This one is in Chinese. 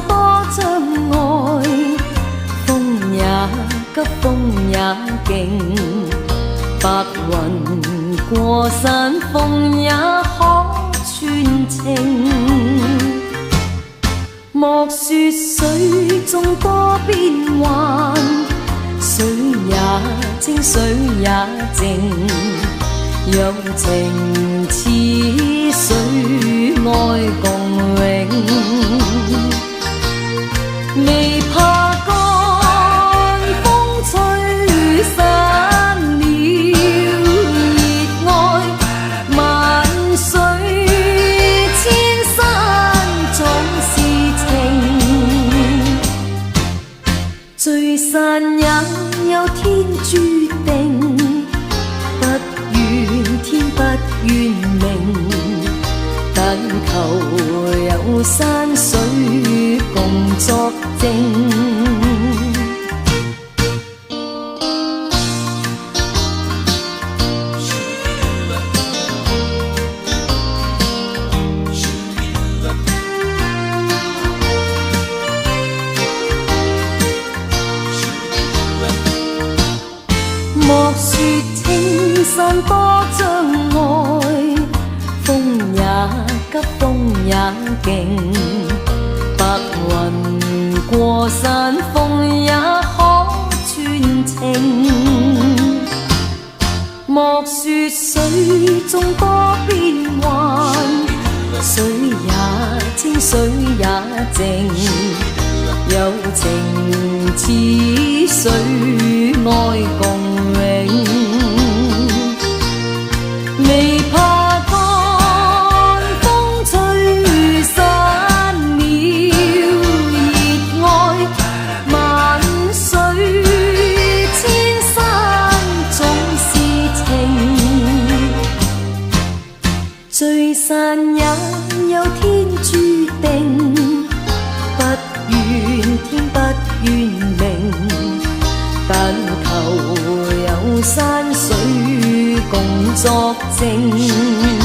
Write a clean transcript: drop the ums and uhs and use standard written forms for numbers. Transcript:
多障礙，風也急，風也勁，白雲過山峰也可傳情。莫說水中多變幻，水也清，水也靜，有情似水，愛共永。未怕乾，風吹散了熱愛，萬水千山總是情，聚散也有天注定，不怨天不怨命，但求有山水共作證。莫說青山多障礙，風也急，風也勁，白雲過山峰也可傳情。莫說水中多變幻，水也清，水也靜，有情似水，愛共永。未怕乾，風吹散了熱愛，萬水千山總是情，聚散也有天注定，不怨天不怨命，但求有山水共作證。